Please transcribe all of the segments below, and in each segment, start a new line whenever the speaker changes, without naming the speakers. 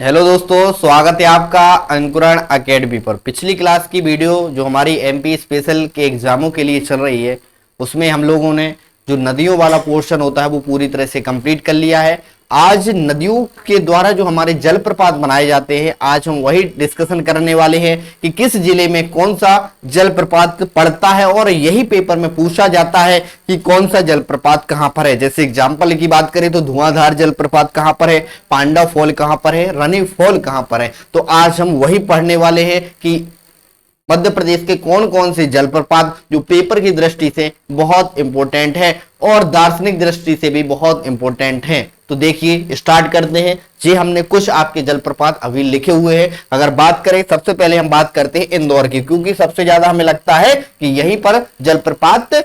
Hello दोस्तों, स्वागत है आपका अंकुरण एकेडमी पर। पिछली क्लास की वीडियो जो हमारी एमपी स्पेशल के एग्जामों के लिए चल रही है, उसमें हम लोगों ने जो नदियों वाला पोर्शन होता है वो पूरी तरह से कंप्लीट कर लिया है। आज नदियों के द्वारा जो हमारे जलप्रपात बनाए जाते हैं, आज हम वही डिस्कशन करने वाले हैं कि किस जिले में कौन सा जलप्रपात पड़ता है, और यही पेपर में पूछा जाता है कि कौन सा जलप्रपात कहां पर है। जैसे एग्जाम्पल की बात करें तो धुआंधार जलप्रपात कहां पर है, पांडव फॉल कहां पर है, रनी फॉल कहां पर है। तो आज हम वही पढ़ने वाले हैं कि मध्य प्रदेश के कौन कौन से जलप्रपात जो पेपर की दृष्टि से बहुत इंपॉर्टेंट है और दार्शनिक दृष्टि से भी बहुत इंपॉर्टेंट है। तो देखिए स्टार्ट करते हैं जी। हमने कुछ आपके जलप्रपात अभी लिखे हुए हैं। अगर बात करें, सबसे पहले हम बात करते हैं इंदौर की, क्योंकि सबसे ज्यादा हमें लगता है कि यहीं पर जलप्रपात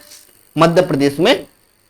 मध्य प्रदेश में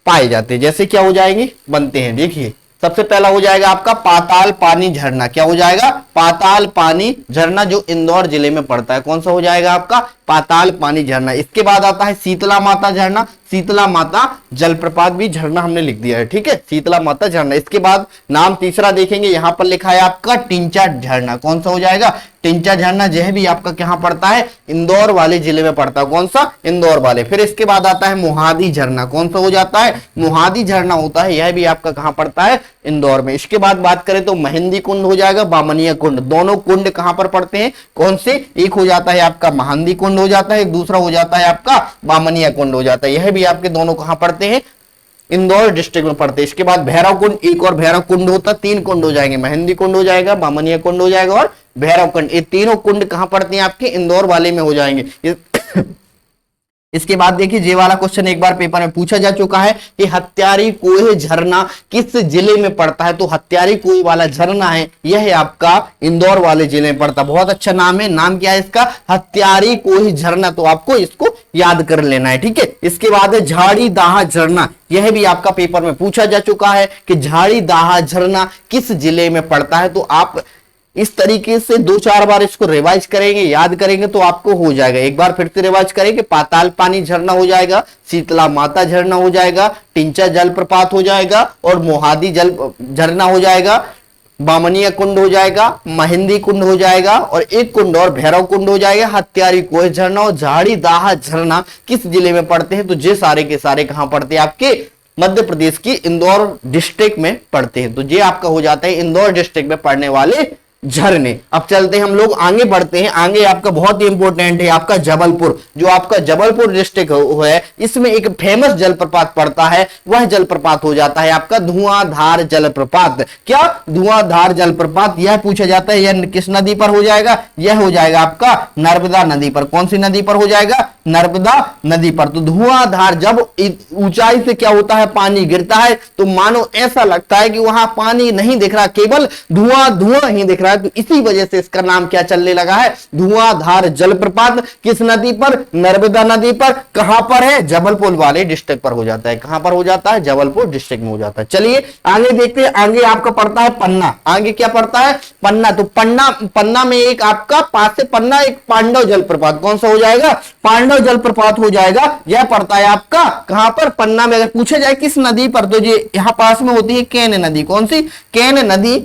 पाए जाते हैं। जैसे क्या हो जाएंगे, बनते हैं। देखिए सबसे पहला हो जाएगा आपका पाताल पानी झरना। क्या हो जाएगा? पाताल पानी झरना, जो इंदौर जिले में पड़ता है। कौन सा हो जाएगा आपका? पाताल पानी झरना। इसके बाद आता है शीतला माता झरना। शीतला माता जलप्रपात भी झरना हमने लिख दिया है, ठीक है, शीतला माता झरना। इसके बाद नाम तीसरा देखेंगे, यहां पर लिखा है आपका टिंचा झरना। कौन सा हो जाएगा? टिंचा झरना। यह भी आपका कहां पड़ता है? इंदौर वाले जिले में पड़ता है। कौन सा? इंदौर वाले। फिर इसके बाद आता है मोहादी झरना। कौन सा हो जाता है? मोहादी झरना होता है। यह भी आपका कहां पड़ता है? इंदौर में। इसके बाद बात करें तो मेहंदी कुंड हो जाएगा, बामनिया कुंड। दोनों कुंड कहां पर पड़ते हैं? कौन से? एक हो जाता है आपका मेहंदी कुंड हो जाता है, एक दूसरा हो जाता है आपका बामनिया कुंड हो जाता है। यह भी आपके दोनों कहां पड़ते हैं? इंदौर डिस्ट्रिक्ट में पड़ते हैं। इसके बाद भैरव कुंड, एक और भैरव कुंड होता है। तीन कुंड हो जाएंगे, मेहंदी कुंड हो जाएगा, बामनिया कुंड हो जाएगा और भैरव कुंड। ये तीनों कुंड कहां पड़ते हैं? आपके इंदौर वाले में हो जाएंगे। इसके बाद देखिए, ये वाला क्वेश्चन एक बार पेपर में पूछा जा चुका है कि हत्यारी कुएं झरना किस जिले में पड़ता है। तो हत्यारी कुएं वाला झरना है, यह है आपका इंदौर वाले जिले में पड़ता है। बहुत अच्छा नाम है। नाम क्या है इसका? हत्यारी कुएं झरना। तो आपको इसको याद कर लेना है, ठीक है। इसके बाद है झाड़ी दाहा झरना। यह भी आपका पेपर में पूछा जा चुका है कि झाड़ी दाहा झरना किस जिले में पड़ता है। तो आप इस तरीके से दो चार बार इसको रिवाइज करेंगे, याद करेंगे तो आपको हो जाएगा। एक बार फिर से रिवाइज करेंगे, पाताल पानी झरना हो जाएगा, शीतला माता झरना हो जाएगा, टिंचा जलप्रपात हो जाएगा और मोहादी जल झरना हो जाएगा, बामनिया कुंड हो जाएगा, मेहंदी कुंड हो जाएगा और एक कुंड और भैरव कुंड हो जाएगा। हत्यारी कुएं झरना और झाड़ी दाहा झरना किस जिले में पड़ते हैं? तो ये सारे के सारे कहां पड़ते हैं? आपके मध्य प्रदेश की इंदौर डिस्ट्रिक्ट में पड़ते हैं। तो ये आपका हो जाता है इंदौर डिस्ट्रिक्ट में पड़ने वाले झरने। अब चलते हैं हम लोग आगे बढ़ते हैं। आगे आपका बहुत ही इंपॉर्टेंट है आपका जबलपुर। जो आपका जबलपुर डिस्ट्रिक्ट है, इसमें एक फेमस जलप्रपात पड़ता है। वह जलप्रपात हो जाता है आपका धुआंधार जलप्रपात। क्या? धुआंधार जलप्रपात। यह पूछा जाता है यह किस नदी पर हो जाएगा? यह हो जाएगा आपका नर्मदा नदी पर। कौन सी नदी पर हो जाएगा? नर्मदा नदी पर। तो धुआंधार, जब ऊंचाई से क्या होता है, पानी गिरता है तो मानो ऐसा लगता है कि वहां पानी नहीं दिख रहा, केवल धुआं धुआं ही दिख रहा है। तो इसी वजह से इसका नाम क्या चलने लगा है? धुआंधार जलप्रपात। किस नदी पर? नर्मदा नदी पर। कहां पर है? जबलपुर वाले डिस्ट्रिक्ट पर हो जाता है। कहां पर हो जाता है? जबलपुर डिस्ट्रिक्ट में हो जाता है। चलिए आगे देखते हैं। आगे आपका पड़ता है पन्ना। आगे क्या पड़ता है? पन्ना। तो पन्ना में एक आपका पास से पन्ना, एक पांडव जलप्रपात। कौन सा हो जाएगा? पांडव जलप्रपात हो जाएगा। यह पड़ता है आपका कहां पर? पन्ना में। अगर पूछा जाए किस नदी पर, तो ये यहां पास में होती है केन नदी। कौन सी? केन नदी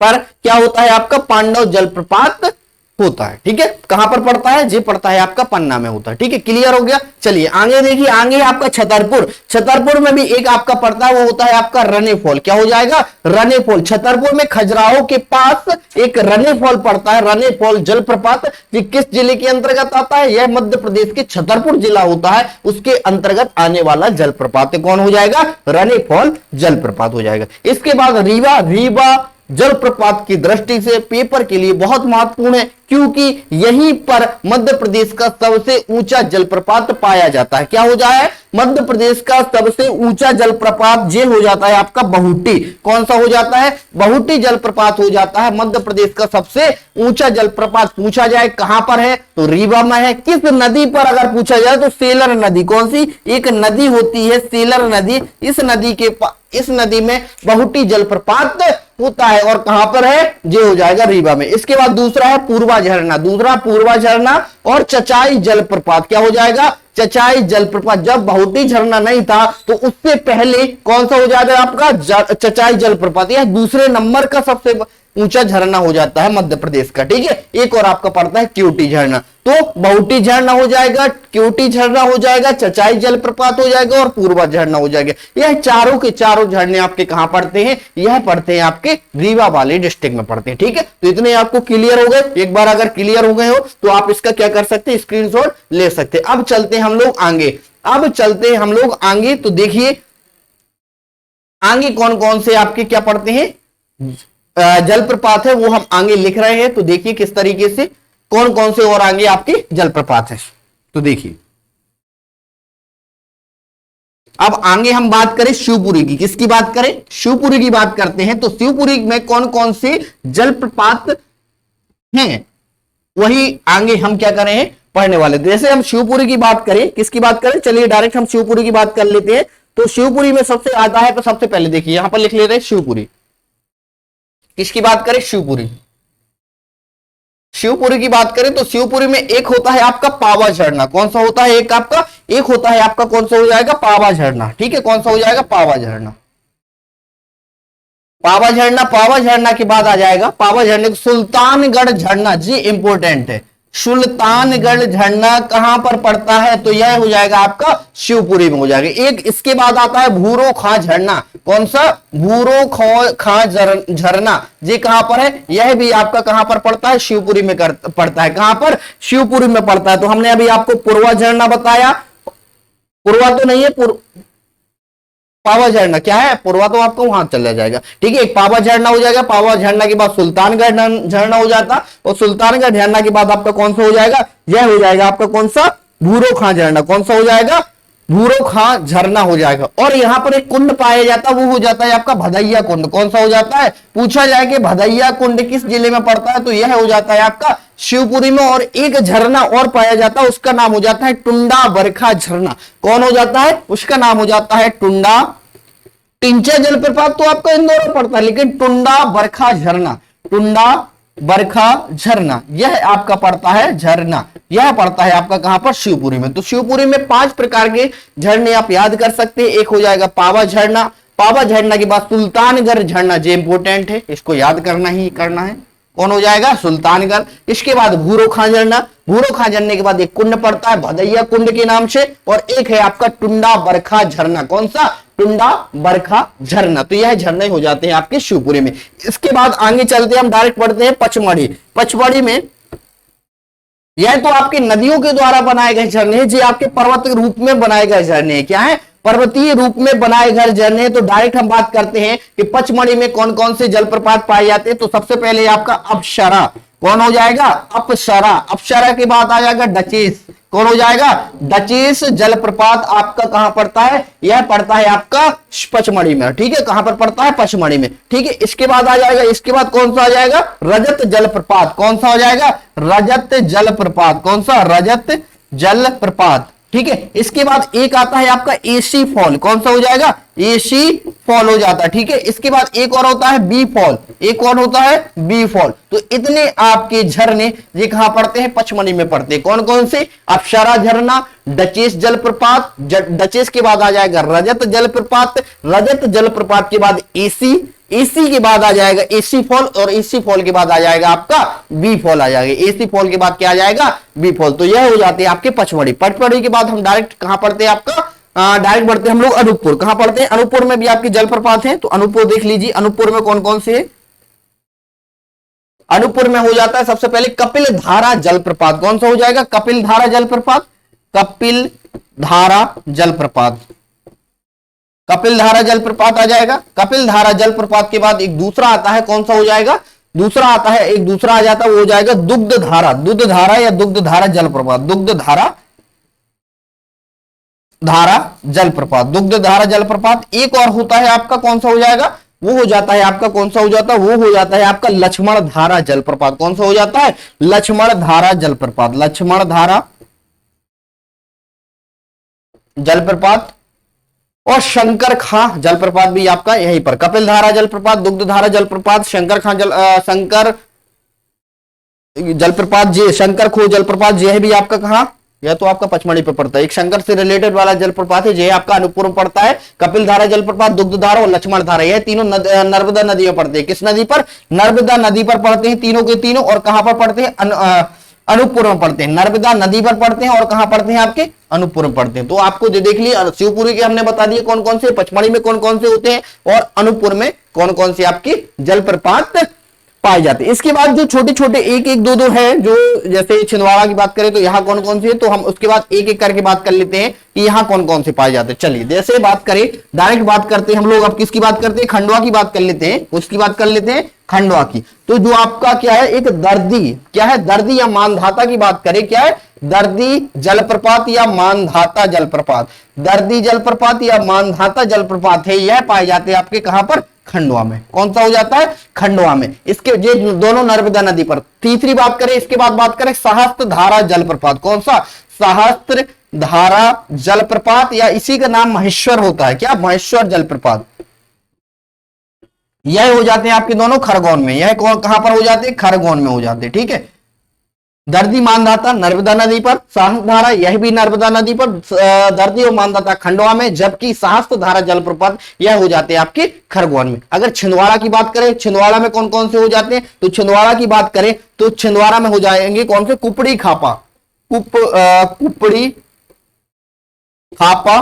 पर क्या होता है आपका? पांडव जलप्रपात होता है, ठीक है। कहां पर पड़ता है? ये पड़ता है आपका पन्ना में होता है, ठीक है। क्लियर हो गया। चलिए आगे देखिए। आगे आपका छतरपुर। छतरपुर में भी एक आपका पड़ता है, वो होता है आपका रने फॉल। क्या हो जाएगा? रने फॉल। छतरपुर में खजुराहो के पास एक रने फॉल पड़ता है। रने फॉल जलप्रपात ये किस जिले के अंतर्गत आता है? यह मध्य प्रदेश के छतरपुर जिला होता है, उसके अंतर्गत आने वाला जलप्रपात कौन हो जाएगा? रने फॉल जलप्रपात हो जाएगा। इसके बाद रीवा जलप्रपात की दृष्टि से पेपर के लिए बहुत महत्वपूर्ण है, क्योंकि यहीं पर मध्य प्रदेश का सबसे ऊंचा जलप्रपात पाया जाता है। क्या हो जाए? मध्य प्रदेश का सबसे ऊंचा जलप्रपात ये हो जाता है आपका बहुटी। कौन सा हो जाता है? बहुटी जलप्रपात हो जाता है मध्य प्रदेश का सबसे ऊंचा जलप्रपात। पूछा जाए कहां पर है, तो रीवा में है। किस नदी पर अगर पूछा जाए तो सेलर नदी। कौन सी? एक नदी होती है सेलर नदी। इस नदी में बहुटी जलप्रपात होता है और कहां पर है? ये हो जाएगा रीवा में। इसके बाद दूसरा है पूर्वा झरना। दूसरा पूर्वा झरना और चचाई जलप्रपात। क्या हो जाएगा? चचाई जलप्रपात। जब बहुटी झरना नहीं था तो उससे पहले कौन सा हो जाएगा आपका? चचाई जलप्रपात। यह दूसरे नंबर का सबसे ऊंचा झरना हो जाता है मध्य प्रदेश का। ठीक है, एक और आपका पड़ता है क्यूटी झरना। तो बहुटी झरना हो जाएगा, क्यूटी झरना हो जाएगा, चचाई जलप्रपात हो जाएगा और पूर्वा झरना हो जाएगा। यह चारों के चारों झरने आपके कहां पड़ते हैं? यह पड़ते हैं आपके रीवा वाली डिस्ट्रिक्ट में पड़ते हैं। ठीक है, तो इतने आपको क्लियर हो गए। एक बार अगर क्लियर हो गए हो तो आप इसका क्या कर सकते हैं? स्क्रीनशॉट ले सकते हैं। अब चलते हैं हम लोग आगे, अब चलते हैं हम लोग आगे। तो देखिए आगे कौन कौन से आपके क्या पड़ते हैं जलप्रपात है, वो हम आगे लिख रहे हैं। तो देखिए किस तरीके से कौन कौन से और आगे आपके जलप्रपात है। तो देखिए अब आगे हम बात करें शिवपुरी की। किसकी बात करें? शिवपुरी की बात करते हैं। तो शिवपुरी में कौन कौन से जलप्रपात हैं वही आगे हम क्या करें हैं पढ़ने वाले। जैसे हम शिवपुरी की बात करें, किसकी बात करें? चलिए डायरेक्ट हम शिवपुरी की बात कर लेते हैं। तो शिवपुरी में सबसे आता है, तो सबसे पहले देखिए यहां पर लिख लेते हैं शिवपुरी। किसकी बात करें? शिवपुरी। शिवपुरी की बात करें तो शिवपुरी में एक होता है आपका पावा झरना। कौन सा होता है? एक होता है आपका कौन सा हो जाएगा? पावा झरना। ठीक है, कौन सा हो जाएगा? पावा झरना। पावा झरना, पावा झरना के बाद आ जाएगा पावा झरने को सुल्तानगढ़ झरना। जी इंपोर्टेंट है, सुल्तानगढ़ झरना कहां पर पड़ता है? तो यह हो जाएगा आपका शिवपुरी में हो जाएगा। एक इसके बाद आता है भूरो खां झरना। कौन सा? भूरो खां झरना। ये कहां पर है? यह भी आपका कहां पर पड़ता है? शिवपुरी में पड़ता है। कहां पर? शिवपुरी में पड़ता है। तो हमने अभी आपको पूर्वा झरना बताया, पूर्वा तो नहीं है, पावा झरना क्या है? पूर्वा तो आपको वहां चला जाएगा। ठीक है, एक पावा झरना हो जाएगा। पावा झरना के बाद सुल्तानगढ़ झरना हो जाता, और सुल्तानगढ़ झरना के बाद आपका कौन सा हो जाएगा? यह हो जाएगा आपका कौन सा? भूरो खां झरना। कौन सा हो जाएगा? भूरो खां झरना हो जाएगा। और यहां पर एक कुंड पाया जाता है, वो हो जाता है आपका भदैया कुंड। कौन सा हो जाता है? पूछा जाए कि भदैया कुंड किस जिले में पड़ता है, तो यह हो जाता है आपका शिवपुरी में। और एक झरना और पाया जाता है, उसका नाम हो जाता है टुंडा बरखा झरना। कौन हो जाता है? उसका नाम हो जाता है टुंडा। टिंचा जलप्रपात तो आपका इंदौर में पड़ता है, लेकिन टुंडा बरखा झरना, टुंडा बरखा झरना यह आपका पड़ता है झरना, यह पड़ता है आपका कहां पर? शिवपुरी में। तो शिवपुरी में 5 प्रकार के झरने आप याद कर सकते हैं। एक हो जाएगा पावा झरना, पावा झरना के बाद सुल्तानगढ़ झरना, जो इंपोर्टेंट है, इसको याद करना ही करना है। कौन हो जाएगा? सुल्तानगढ़। इसके बाद भूरो खां झरना, भूरो खां झरने के बाद एक कुंड पड़ता है भदैया कुंड के नाम से, और एक है आपका टुंडा बरखा झरना। कौन सा? टुंडा बरखा झरना। तो यह झरने हो जाते हैं आपके शिवपुरी में। इसके बाद आगे चलते हम डायरेक्ट पढ़ते हैं पचमढ़ी। पचमढ़ी में यह तो आपके नदियों के द्वारा बनाए गए झरने हैं, जो आपके पर्वत के रूप में बनाए गए झरने हैं। क्या है? पर्वतीय रूप में बनाए गए झरने। तो डायरेक्ट हम बात करते हैं कि पचमढ़ी में कौन कौन से जलप्रपात पाए जाते हैं। तो सबसे पहले आपका अप्सरा। कौन हो जाएगा? अप्सरा। अप्सरा के बाद आ जाएगा डचेस। कौन हो जाएगा? डचेस जलप्रपात आपका कहां पड़ता है? यह पड़ता है आपका पचमढ़ी में। ठीक है, कहां पर पड़ता है? पचमढ़ी में। ठीक है, इसके बाद आ जाएगा, इसके बाद कौन सा आ जाएगा? रजत जलप्रपात। कौन सा हो जाएगा? रजत जलप्रपात। कौन सा? रजत जलप्रपात। ठीक है, इसके बाद एक आता है आपका एसी फॉल। कौन सा हो जाएगा? एसी फॉल हो जाता है। ठीक है, इसके बाद एक और होता है बी फॉल, एक और होता है बी फॉल। तो इतने आपके झरने ये कहां पड़ते हैं? पचमढ़ी में पड़ते हैं। कौन कौन से? अप्सरा झरना, डचेस जलप्रपात, डचेस के बाद आ जाएगा रजत जलप्रपात, रजत जलप्रपात के बाद एसी, एसी के बाद आ जाएगा एसी फॉल, और एसी फॉल के बाद आ जाएगा आपका बी फॉल आ जाएगा। एसी फॉल के बाद क्या आ जाएगा? B fall. तो यह हो जाते हैं आपके पचमढ़ी। पचमढ़ी के बाद हम डायरेक्ट कहां पढ़ते हैं आपका? डायरेक्ट बढ़ते हैं हम लोग अनूपपुर। कहां पढ़ते हैं? अनूपपुर में भी आपके जलप्रपात हैं। तो अनूपपुर देख लीजिए, अनूपपुर में कौन कौन से है? अनूपपुर में हो जाता है सबसे पहले कपिल धारा जलप्रपात। कौन सा हो जाएगा? कपिल धारा जलप्रपात, कपिल धारा जलप्रपात, कपिल धारा जलप्रपात आ जाएगा। कपिल धारा जलप्रपात के बाद एक दूसरा आता है, कौन सा हो जाएगा? दूसरा आता है, एक दूसरा आ जाता है, वो हो जाएगा दुग्ध धारा, दुग्ध धारा या दुग्ध धारा जलप्रपात, दुग्ध धारा जलप्रपात, दुग्ध धारा जलप्रपात। एक और होता है आपका, कौन सा हो जाएगा? वो हो जाता है आपका, कौन सा हो जाता है? वो हो जाता है आपका लक्ष्मण धारा जलप्रपात। कौन सा हो जाता है? लक्ष्मण धारा जलप्रपात, लक्ष्मण धारा जलप्रपात। और शंकर खां जलप्रपात भी आपका यहीं पर, कपिल धारा जलप्रपात, दुग्ध धारा जलप्रपात, शंकर खां शंकर जलप्रपात, जी शंकर खो जलप्रपात, यह भी आपका कहां? यह तो आपका पचमढ़ी पे पड़ता है। एक शंकर से रिलेटेड वाला जलप्रपात है, यह आपका अनूपपुर में पड़ता है। कपिल धारा जलप्रपात, दुग्ध धारा और लक्ष्मण धारा, यह तीनों नर्मदा नदी में पड़ते हैं। किस नदी पर? नर्मदा नदी पर पड़ते हैं तीनों के तीनों। और कहां पर पड़ते हैं? अनूपपुर में पड़ते हैं। नर्मदा नदी पर पड़ते हैं और कहां पड़ते हैं? आपके अनूपपुर में पड़ते हैं। तो आपको जो देख लिए शिवपुरी के हमने बता दिए कौन कौन से, पचमढ़ी में कौन कौन से होते हैं और अनूपपुर में कौन कौन से आपकी जलप्रपात पाए जाते हैं। इसके बाद जो छोटे छोटे एक एक दो दो है, जो जैसे छिंदवाड़ा की बात करें तो यहाँ कौन कौन सी है, तो हम उसके बाद एक एक करके बात कर लेते हैं कि यहाँ कौन कौन से पाए जाते हैं। चलिए जैसे बात करें, डायरेक्ट बात करते हैं हम लोग। अब किसकी बात करते हैं? खंडवा की बात कर लेते हैं। उसकी बात कर लेते हैं खंडवा की। तो जो आपका क्या है, एक दर्दी, क्या है? दर्दी या मानधाता की बात करें, क्या है? दर्दी जलप्रपात या मानधाता जलप्रपात। दर्दी जलप्रपात या मानधाता जलप्रपात है, यह पाए जाते हैं आपके कहां पर? खंडवा में। कौन सा हो जाता है? खंडवा में। इसके ये दोनों नर्मदा नदी पर। तीसरी बात करें, इसके बाद बात करें सहस्त्र धारा जलप्रपात। कौन सा? सहस्त्र धारा जलप्रपात, या इसी का नाम महेश्वर होता है। क्या? महेश्वर जलप्रपात। यह हो जाते हैं आपके दोनों खरगोन में। यह कहां पर हो जाते हैं? खरगोन में हो जाते हैं। ठीक है। दर्दी मानधाता नर्मदा नदी पर, सहस्त्र धारा यह भी नर्मदा नदी पर, दर्दी और मानधाता खंडवा में, जबकि सहस्त्र धारा जलप्रपात यह हो जाते हैं आपके खरगोन में। अगर छिंदवाड़ा की बात करें, छिंदवाड़ा में कौन कौन से हो जाते हैं, तो छिंदवाड़ा की बात करें तो छिंदवाड़ा में हो जाएंगे कौन से? कुपड़ी खापा, कुपड़ी खापा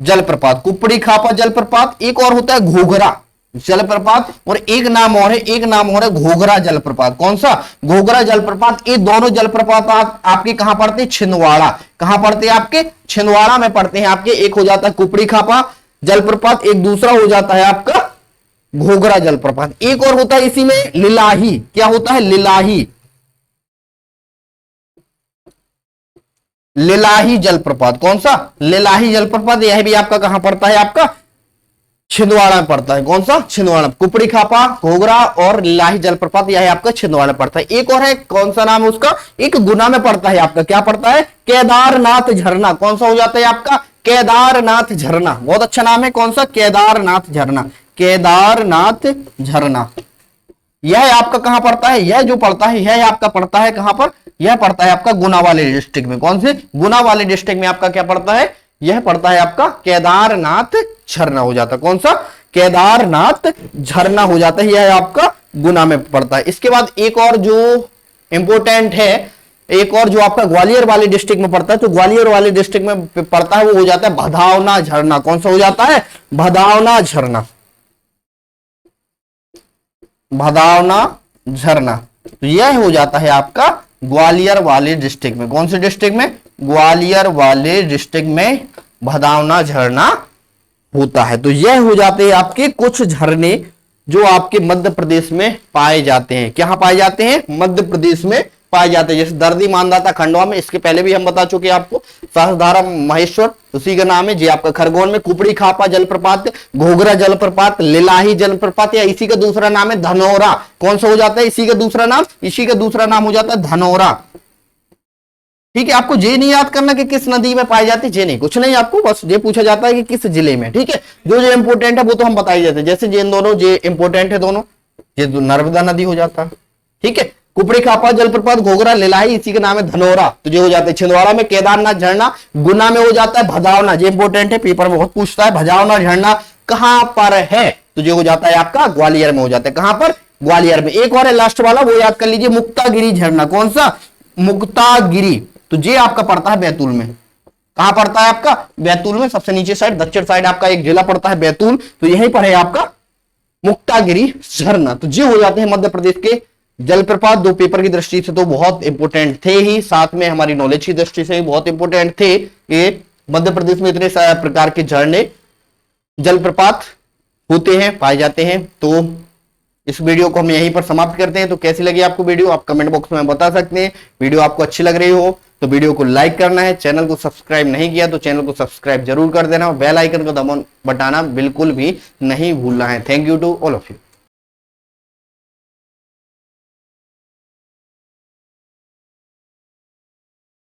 जलप्रपात, कुपड़ी खापा जलप्रपात। एक और होता है घोघरा जलप्रपात, और एक नाम और है, एक नाम और है घोघरा जलप्रपात। कौन सा? घोघरा जलप्रपात। ये दोनों जलप्रपात आपके कहां पड़ते हैं? छिंदवाड़ा। कहां पड़ते हैं? आपके छिंदवाड़ा में पड़ते हैं आपके। एक हो जाता है कुपड़ी खापा जलप्रपात, एक दूसरा हो जाता है आपका घोघरा जलप्रपात। एक और होता है इसी में लिलाही। क्या होता है? लिलाही, लिलाही जलप्रपात। कौन सा? लिलाही जलप्रपात। यह भी आपका कहां पड़ता है? आपका छिंदवाड़ा में पड़ता है। कौन सा? छिंदवाड़ा। कुपड़ी खापा, घोघरा और लिलाही जलप्रपात यह आपका छिंदवाड़ा में पड़ता है। एक और है, कौन सा नाम है उसका? एक गुना में पड़ता है आपका। क्या पड़ता है? केदारनाथ झरना। कौन सा हो जाता है आपका? केदारनाथ झरना। बहुत अच्छा नाम है। कौन सा? केदारनाथ झरना। केदारनाथ झरना यह आपका कहां पड़ता है? यह जो पड़ता है यह आपका पड़ता है कहां पर? यह पड़ता है आपका गुना वाले डिस्ट्रिक्ट में। कौन से? गुना वाले डिस्ट्रिक्ट में आपका क्या पड़ता है? यह पड़ता है आपका केदारनाथ झरना हो जाता है। कौन सा? केदारनाथ झरना हो जाता है। यह आपका गुना में पड़ता है। इसके बाद एक और जो इंपोर्टेंट है, एक और जो आपका ग्वालियर वाले डिस्ट्रिक्ट में पड़ता है, तो ग्वालियर वाले डिस्ट्रिक्ट में पड़ता है वो हो जाता है भदावना झरना। कौन सा हो जाता है? भदावना झरना। भदावना झरना तो यह हो जाता है आपका ग्वालियर वाले डिस्ट्रिक्ट में। कौन से डिस्ट्रिक्ट में? ग्वालियर वाले डिस्ट्रिक्ट में भदावना झरना होता है। तो यह हो जाते हैं आपके कुछ झरने जो आपके मध्य प्रदेश में पाए जाते हैं। कहां पाए जाते हैं? मध्य प्रदेश में पाए जाते हैं। जैसे दर्दी मानधाता खंडवा में, इसके पहले भी हम बता चुके हैं आपको। सहस्त्रधारा महेश्वर उसी का नाम है जी आपका खरगोन में। कुपड़ी खापा जलप्रपात, घोघरा जलप्रपात, लिलाही जलप्रपात, या इसी का दूसरा नाम है धनौरा। कौन सा हो जाता है? इसी का दूसरा नाम, इसी का दूसरा नाम हो जाता है धनौरा। ठीक है। आपको ये नहीं याद करना कि किस नदी में पाए जाते, ये नहीं, कुछ नहीं, आपको बस ये पूछा जाता है कि किस जिले में। ठीक है। जो इंपोर्टेंट है वो तो हम बताई जाते हैं। जैसे ये दोनों ये इंपोर्टेंट है दोनों, ये नर्मदा नदी हो जाता है। ठीक है। कुपड़ी खापा जलप्रपात, घोघरा, लिलाही, इसी का नाम है धनौरा। तो ये हो जाता है छिंदवाड़ा में केदारनाथ झरना, गुना में हो जाता है भदावना। ये इंपोर्टेंट है, पेपर में बहुत पूछता है। भदावना झरना कहां पर है? तो ये हो जाता है आपका ग्वालियर में हो जाता है। कहां पर? ग्वालियर में। एक और है लास्ट वाला, वो याद कर लीजिए, मुक्तागिरी झरना। कौन सा? मुक्तागिरी। तो ये आपका पड़ता है बैतूल में। कहां पड़ता है आपका? बैतूल में। सबसे नीचे साइड दक्षिण साइड आपका एक जिला पड़ता है बैतूल, तो यहीं पर है आपका मुक्तागिरी झरना। तो ये हो जाते हैं मध्य प्रदेश के जलप्रपात। दो पेपर की दृष्टि से तो बहुत इंपोर्टेंट थे ही, साथ में हमारी नॉलेज की दृष्टि से भी बहुत इंपोर्टेंट थे कि मध्य प्रदेश में इतने सारे प्रकार के झरने जलप्रपात होते हैं, पाए जाते हैं। तो इस वीडियो को हम यहीं पर समाप्त करते हैं। तो कैसी लगी आपको वीडियो, आप कमेंट बॉक्स में बता सकते हैं। वीडियो आपको अच्छी लग रही हो तो वीडियो को लाइक करना है। चैनल को सब्सक्राइब नहीं किया तो चैनल को सब्सक्राइब जरूर कर देना और बेल आइकन को दबाना बिल्कुल भी नहीं भूलना है। Thank you to all of you.